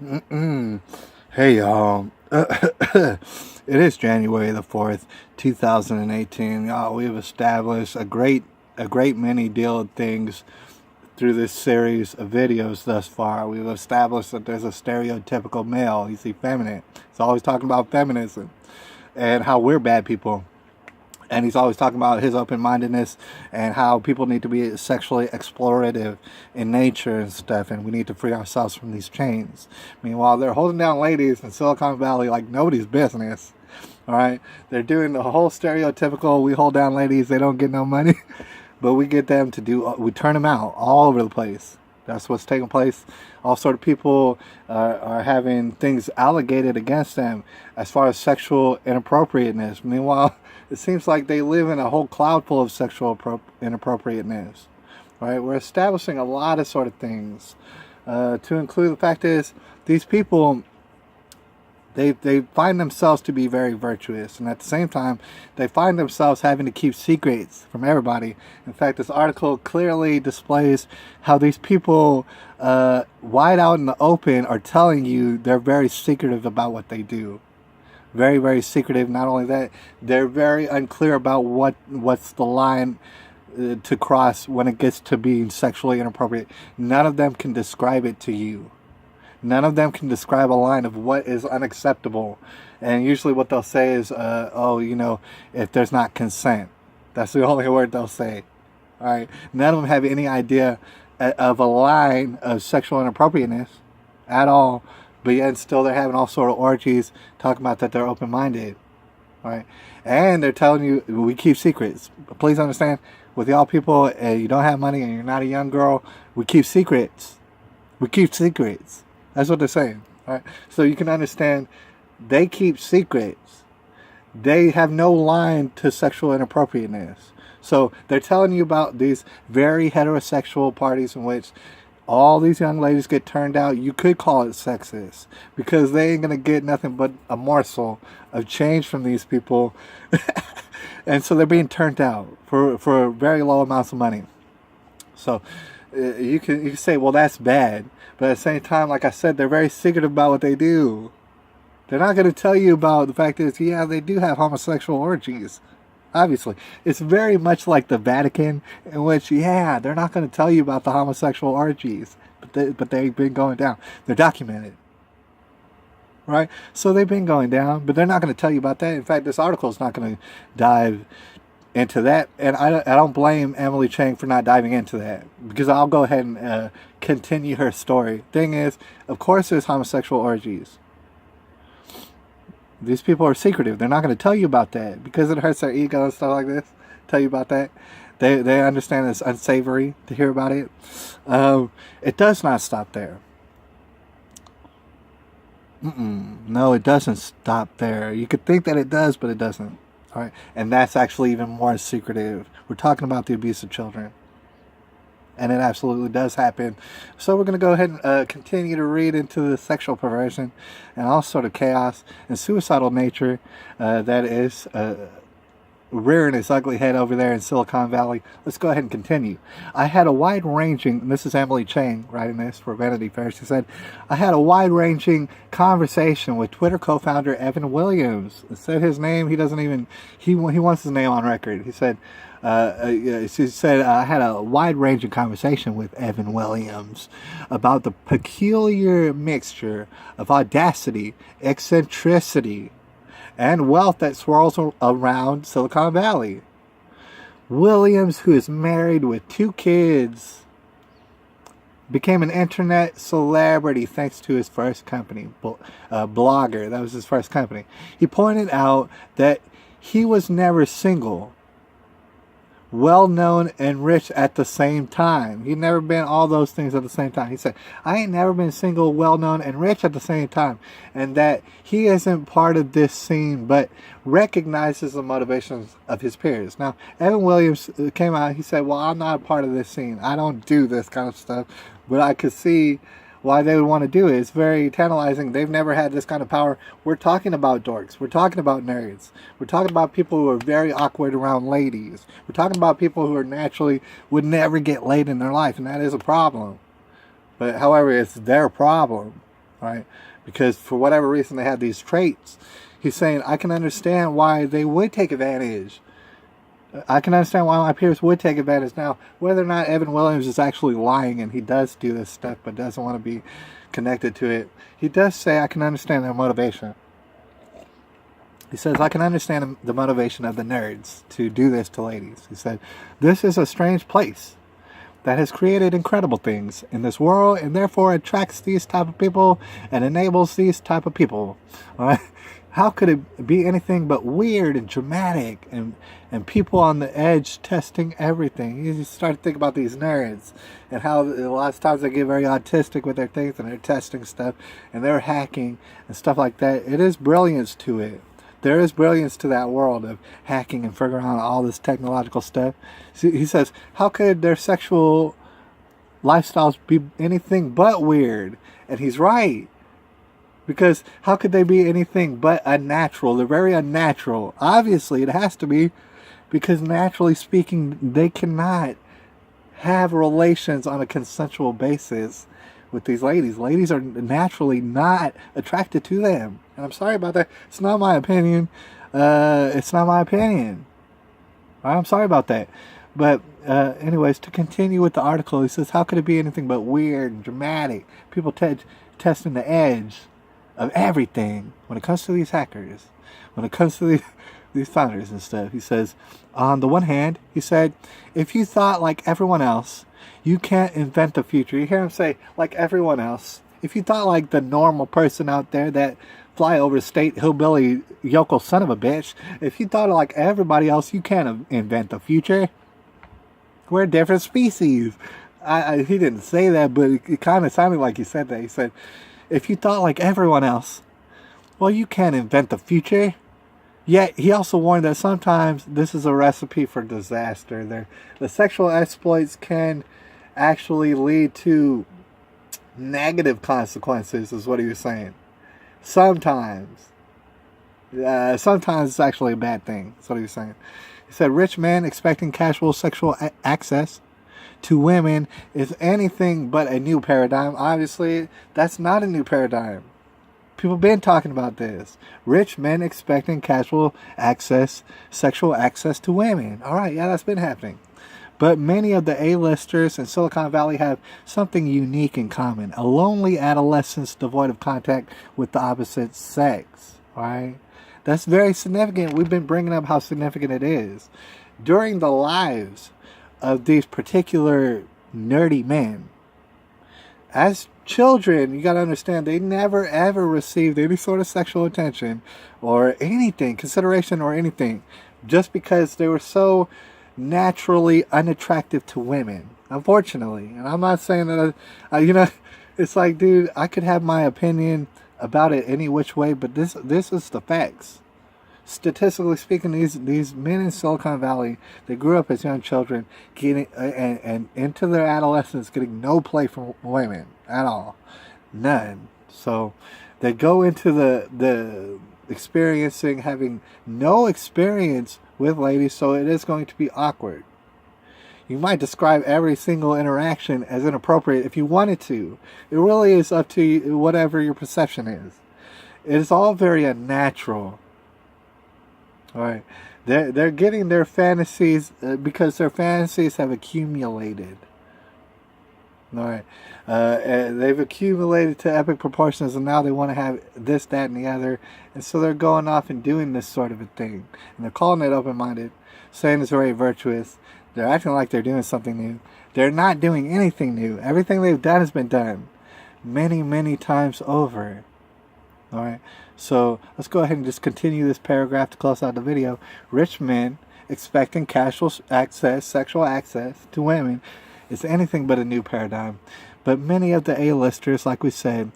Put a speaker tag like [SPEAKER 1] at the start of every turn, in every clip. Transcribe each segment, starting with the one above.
[SPEAKER 1] Mm-mm. Hey, y'all. It is January the 4th, 2018. Y'all, we've established a great many deal of things through this series of videos thus far. We've established that there's a stereotypical male. He's effeminate. He's always talking about feminism and how we're bad people. And he's always talking about his open-mindedness and how people need to be sexually explorative in nature and stuff, and we need to free ourselves from these chains. Meanwhile, they're holding down ladies in Silicon Valley like nobody's business. All right, they're doing the whole stereotypical, we hold down ladies, they don't get no money, but we get them to do, we turn them out all over the place. That's what's taking place. All sort of people are having things allegated against them as far as sexual inappropriateness. Meanwhile, it seems like they live in a whole cloud full of sexual inappropriateness. Right? We're establishing a lot of sort of things. To include the fact is, these people, they find themselves to be very virtuous, and at the same time they find themselves having to keep secrets from everybody. In fact, this article clearly displays how these people wide out in the open are telling you they're very secretive about what they do. Very, very secretive. Not only that, they're very unclear about what's the line to cross when it gets to being sexually inappropriate. None of them can describe it to you. None of them can describe a line of what is unacceptable. And usually what they'll say is, if there's not consent. That's the only word they'll say. All right. None of them have any idea of a line of sexual inappropriateness at all. But yet still they're having all sort of orgies talking about that they're open-minded. All right. And they're telling you, we keep secrets. Please understand, with y'all people, you don't have money and you're not a young girl, we keep secrets. We keep secrets. That's what they're saying. All right? So you can understand, they keep secrets. They have no line to sexual inappropriateness. So they're telling you about these very heterosexual parties in which all these young ladies get turned out. You could call it sexist, because they ain't going to get nothing but a morsel of change from these people. And so they're being turned out for very low amounts of money. So you can say, well, that's bad. But at the same time, like I said, they're very secretive about what they do. They're not going to tell you about the fact that, yeah, they do have homosexual orgies. Obviously. It's very much like the Vatican, in which, yeah, they're not going to tell you about the homosexual orgies. But they've been going down. They're documented. Right? So they've been going down, but they're not going to tell you about that. In fact, this article is not going to dive into that, and I don't blame Emily Chang for not diving into that, because I'll go ahead and continue her story. Thing is, of course there's homosexual orgies. These people are secretive. They're not going to tell you about that because it hurts their ego and stuff like this. Tell you about that. They understand it's unsavory to hear about it. It does not stop there. No, it doesn't stop there. You could think that it does, but it doesn't. All right, and that's actually even more secretive. We're talking about the abuse of children, and it absolutely does happen. So we're going to go ahead and continue to read into the sexual perversion and all sort of chaos and suicidal nature that is rearing its ugly head over there in Silicon Valley. Let's go ahead and continue. I had a wide-ranging, and this is Emily Chang writing this for Vanity Fair. She said, I had a wide-ranging conversation with Twitter co-founder Evan Williams. It said his name. He doesn't even, he wants his name on record. He said, she said, I had a wide-ranging conversation with Evan Williams about the peculiar mixture of audacity, eccentricity, and wealth that swirls around Silicon Valley. Williams, who is married with 2 kids, became an internet celebrity thanks to his first company, Blogger. That was his first company. He pointed out that he was never single, well-known and rich at the same time. He'd never been all those things at the same time. He said, I ain't never been single, well-known, and rich at the same time. And that he isn't part of this scene, but recognizes the motivations of his peers. Now, Evan Williams came out, he said, well, I'm not a part of this scene. I don't do this kind of stuff. But I could see why they would want to do it. It's very tantalizing. They've never had this kind of power. We're talking about dorks. We're talking about nerds. We're talking about people who are very awkward around ladies. We're talking about people who are naturally would never get laid in their life, and that is a problem. But however, it's their problem. right? Because for whatever reason they have these traits. He's saying, I can understand why they would take advantage. I can understand why my peers would take advantage. Now, whether or not Evan Williams is actually lying and he does do this stuff but doesn't want to be connected to it, he does say, I can understand their motivation. He says, I can understand the motivation of the nerds to do this to ladies. He said, this is a strange place that has created incredible things in this world and therefore attracts these type of people and enables these type of people. All right? How could it be anything but weird and dramatic and people on the edge testing everything? You just start to think about these nerds and how a lot of times they get very autistic with their things and they're testing stuff and they're hacking and stuff like that. It is brilliance to it. There is brilliance to that world of hacking and figuring out all this technological stuff. So he says, how could their sexual lifestyles be anything but weird? And he's right. Because how could they be anything but unnatural? They're very unnatural. Obviously, it has to be. Because naturally speaking, they cannot have relations on a consensual basis with these ladies. Ladies are naturally not attracted to them. And I'm sorry about that. It's not my opinion. It's not my opinion. I'm sorry about that. But anyways, to continue with the article, he says, how could it be anything but weird and dramatic? People testing the edge of everything when it comes to these hackers, when it comes to these founders and stuff. He says, on the one hand, he said, if you thought like everyone else, you can't invent the future. You hear him say, like everyone else. If you thought like the normal person out there that fly over state hillbilly yokel son of a bitch, if you thought like everybody else, you can't invent the future. We're a different species. He didn't say that, but it kind of sounded like he said that. He said, if you thought like everyone else, well, you can't invent the future. Yet, he also warned that sometimes this is a recipe for disaster. The sexual exploits can actually lead to negative consequences, is what he was saying. Sometimes. Sometimes it's actually a bad thing. That's what he was saying. He said, rich men expecting casual sexual access to women is anything but a new paradigm. Obviously, that's not a new paradigm. People have been talking about this. Rich men expecting casual access, sexual access to women. All right, yeah, that's been happening. But many of the A-listers in Silicon Valley have something unique in common. A lonely adolescence devoid of contact with the opposite sex. All right? That's very significant. We've been bringing up how significant it is. During the lives of these particular nerdy men, as children, you got to understand, they never ever received any sort of sexual attention or anything, consideration or anything, just because they were so naturally unattractive to women, unfortunately. And I'm not saying that, it's like, dude, I could have my opinion about it any which way, but this is the facts. Statistically speaking, these men in Silicon Valley, they grew up as young children, getting and into their adolescence, getting no play from women at all, none. So they go into the experiencing, having no experience with ladies, so it is going to be awkward. You might describe every single interaction as inappropriate if you wanted to. It really is up to you, whatever your perception is. It is all very unnatural. All right, they're getting their fantasies because their fantasies have accumulated. All right, and they've accumulated to epic proportions, and now they want to have this, that, and the other, and so they're going off and doing this sort of a thing, and they're calling it open-minded, saying it's very virtuous. They're acting like they're doing something new. They're not doing anything new. Everything they've done has been done many, many times over. All right, so let's go ahead and just continue this paragraph to close out the video. Rich men expecting casual access, sexual access to women is anything but a new paradigm. But many of the A-listers, like we said,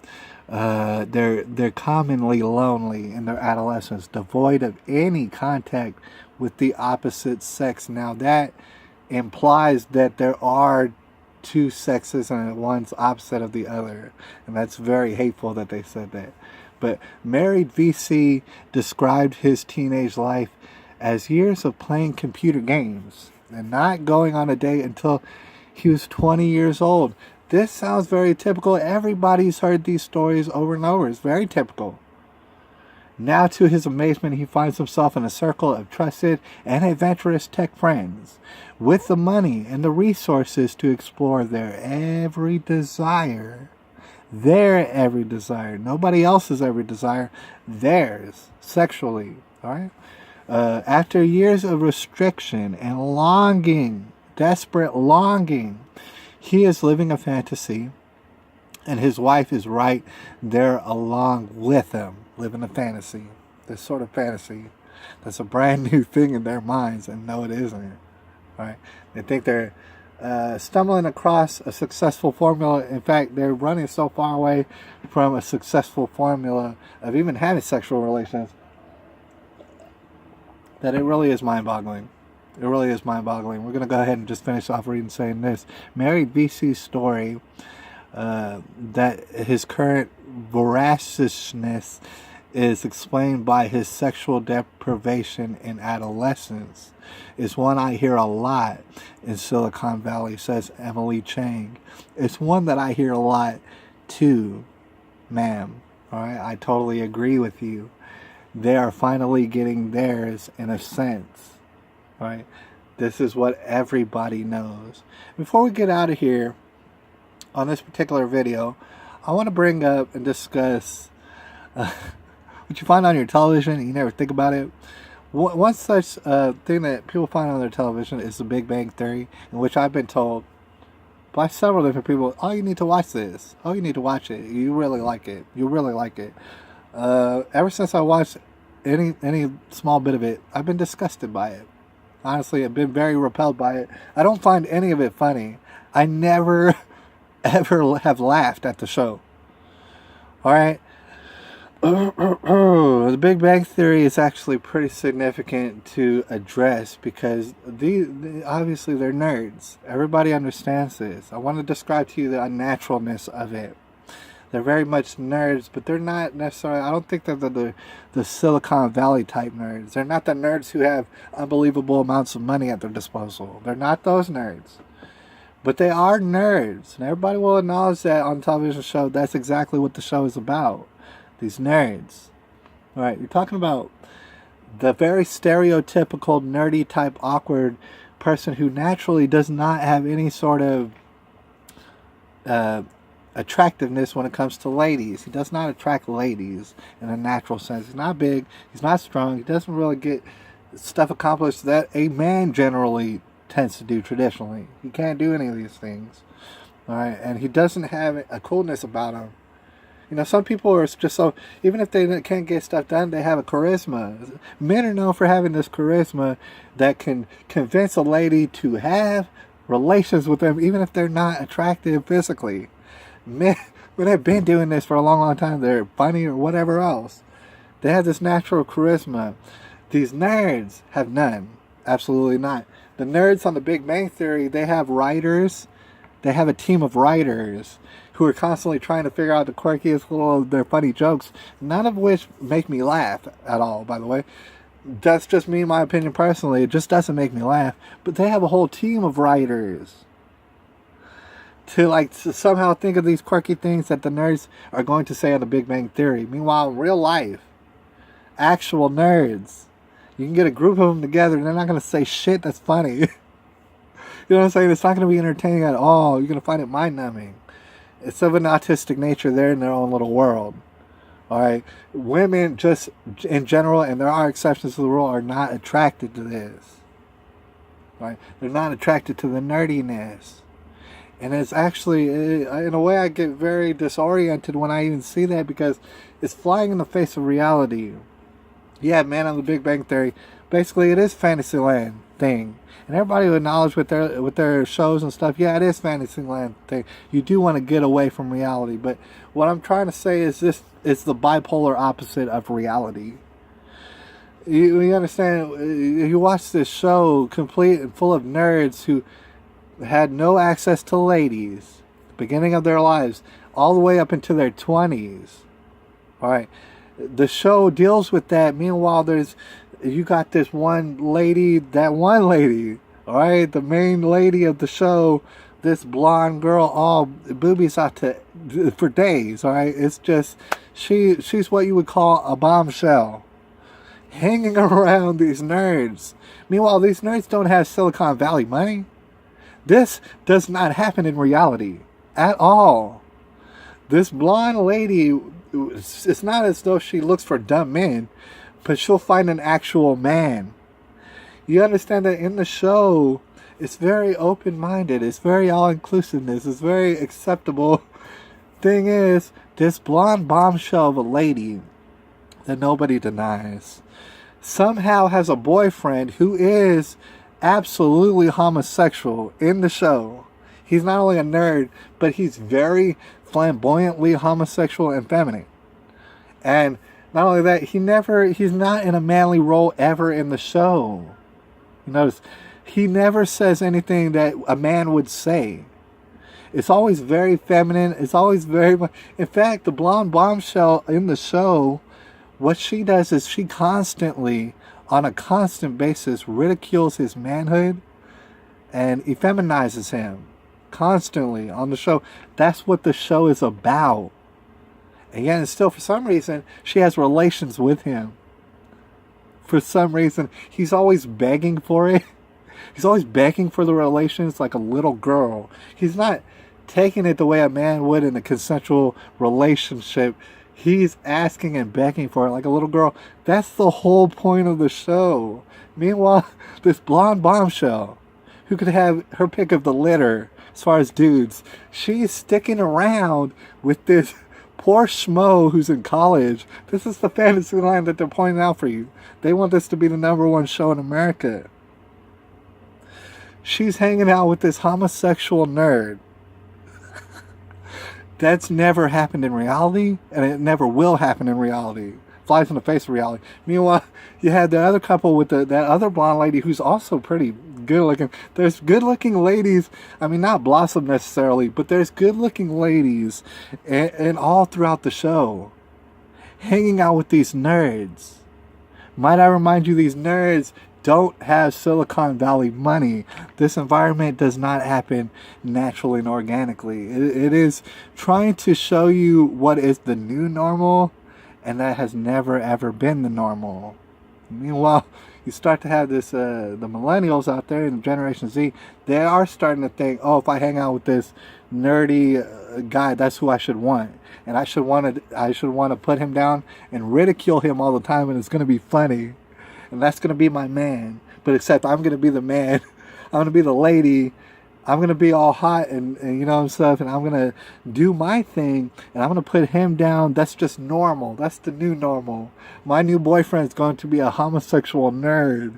[SPEAKER 1] they're commonly lonely in their adolescence, devoid of any contact with the opposite sex. Now that implies that there are two sexes and one's opposite of the other, and that's very hateful that they said that. But married VC described his teenage life as years of playing computer games and not going on a date until he was 20 years old. This sounds very typical. Everybody's heard these stories over and over. It's very typical. Now, to his amazement, he finds himself in a circle of trusted and adventurous tech friends with the money and the resources to explore their every desire. Their every desire. Nobody else's every desire. Theirs. Sexually. Alright? After years of restriction and longing, desperate longing, he is living a fantasy, and his wife is right there along with him, living a fantasy. This sort of fantasy that's a brand new thing in their minds, and no, it isn't. Right? They think they're stumbling across a successful formula. In fact, they're running so far away from a successful formula of even having sexual relations that it really is mind-boggling. It really is mind-boggling. We're going to go ahead and just finish off reading saying this. Married VC's story, that his current voraciousness is explained by his sexual deprivation in adolescence, is one I hear a lot in Silicon Valley, says Emily Chang. It's one that I hear a lot too, ma'am. All right, I totally agree with you. They are finally getting theirs in a sense. Right? This is what everybody knows. Before we get out of here, on this particular video, I want to bring up and discuss what you find on your television and you never think about it. One such thing that people find on their television is The Big Bang Theory, in which I've been told by several different people, oh, you need to watch this. Oh, you need to watch it. You really like it. You really like it. Ever since I watched any small bit of it, I've been disgusted by it. Honestly, I've been very repelled by it. I don't find any of it funny. I never, ever have laughed at the show. Alright? The Big Bang Theory is actually pretty significant to address because obviously they're nerds. Everybody understands this. I want to describe to you the unnaturalness of it. They're very much nerds, but they're not necessarily, I don't think they're the Silicon Valley type nerds. They're not the nerds who have unbelievable amounts of money at their disposal. They're not those nerds. But they are nerds. And everybody will acknowledge that on a television show, that's exactly what the show is about. These nerds. All right, you're talking about the very stereotypical nerdy type awkward person who naturally does not have any sort of attractiveness when it comes to ladies. He does not attract ladies in a natural sense. He's not big. He's not strong. He doesn't really get stuff accomplished that a man generally tends to do traditionally. He can't do any of these things. All right, and he doesn't have a coolness about him. You know, some people are just so, even if they can't get stuff done, they have a charisma. Men are known for having this charisma that can convince a lady to have relations with them, even if they're not attractive physically. Men have been doing this for a long, long time. They're funny or whatever else. They have this natural charisma. These nerds have none. Absolutely not. The nerds on The Big Bang Theory, they have writers. They have a team of writers who are constantly trying to figure out the quirkiest little of their funny jokes, none of which make me laugh at all, by the way. That's just me, my opinion personally. It just doesn't make me laugh. But they have a whole team of writers to somehow think of these quirky things that the nerds are going to say on The Big Bang Theory. Meanwhile, in real life, actual nerds, you can get a group of them together and they're not going to say shit that's funny. You know what I'm saying? It's not going to be entertaining at all. You're going to find it mind-numbing. It's of an autistic nature. They're in their own little world. Alright? Women, just in general, and there are exceptions to the rule, are not attracted to this. Right? They're not attracted to the nerdiness. And it's actually, in a way, I get very disoriented when I even see that because it's flying in the face of reality. Yeah, man, on The Big Bang Theory, basically it is Fantasyland thing. And everybody will acknowledge with their shows and stuff, yeah, it is Fantasyland thing. You do want to get away from reality. But what I'm trying to say is this is the bipolar opposite of reality. You understand? You watch this show complete and full of nerds who had no access to ladies, beginning of their lives, all the way up into their 20s. Alright. The show deals with that. Meanwhile, you got this one lady, alright, the main lady of the show, this blonde girl all boobies out to for days. All right, it's just she's what you would call a bombshell, hanging around these nerds. Meanwhile, these nerds don't have Silicon Valley money. This does not happen in reality at all. This blonde lady, it's not as though she looks for dumb men, but she'll find an actual man. You understand that in the show, it's very open-minded. It's very all-inclusiveness. It's very acceptable. Thing is, this blonde bombshell of a lady that nobody denies somehow has a boyfriend who is absolutely homosexual in the show. He's not only a nerd, but he's very flamboyantly homosexual and feminine. And not only that, he's not in a manly role ever in the show. You notice, he never says anything that a man would say. It's always very feminine. It's always very... In fact, the blonde bombshell in the show, what she does is she constantly, on a constant basis, ridicules his manhood and effeminizes him. Constantly on the show. That's what the show is about. And yet, and still, for some reason, she has relations with him. For some reason, he's always begging for it. He's always begging for the relations like a little girl. He's not taking it the way a man would in a consensual relationship. He's asking and begging for it like a little girl. That's the whole point of the show. Meanwhile, this blonde bombshell, who could have her pick of the litter as far as dudes, she's sticking around with this poor schmo who's in college. This is the fantasy line that they're pointing out for you. They want this to be the #1 show in America. She's hanging out with this homosexual nerd. That's never happened in reality, and it never will happen in reality. Flies in the face of reality. Meanwhile, you had the other couple with that other blonde lady who's also pretty good looking. There's good looking ladies. I mean, not Blossom necessarily, but there's good looking ladies and all throughout the show. Hanging out with these nerds. Might I remind you, these nerds don't have Silicon Valley money. This environment does not happen naturally and organically. It is trying to show you what is the new normal, and that has never ever been the normal. Meanwhile, you start to have this the millennials out there in Generation Z. They are starting to think, oh, if I hang out with this nerdy guy, that's who I should want, and I should want to put him down and ridicule him all the time, and it's going to be funny. And that's going to be my man. But except I'm going to be the man. I'm going to be the lady. I'm going to be all hot and you know and stuff. And I'm going to do my thing. And I'm going to put him down. That's just normal. That's the new normal. My new boyfriend is going to be a homosexual nerd.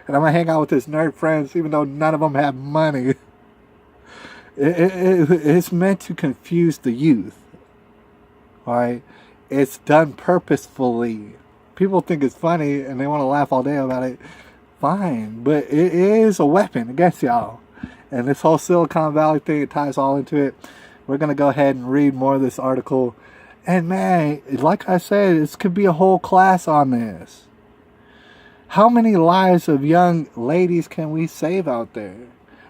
[SPEAKER 1] And I'm going to hang out with his nerd friends even though none of them have money. It's meant to confuse the youth. Alright? It's done purposefully. People think it's funny and they want to laugh all day about it. Fine, but it is a weapon against y'all. And this whole Silicon Valley thing, it ties all into it. We're going to go ahead and read more of this article. And man, like I said, this could be a whole class on this. How many lives of young ladies can we save out there?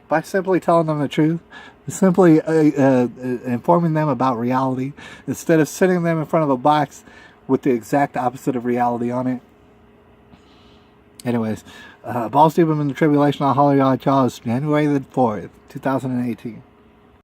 [SPEAKER 1] By simply telling them the truth. Simply informing them about reality. Instead of sitting them in front of a box with the exact opposite of reality on it. Anyways, balls deep in the tribulation. I'll holler y'all at y'all. It's January the 4th, 2018.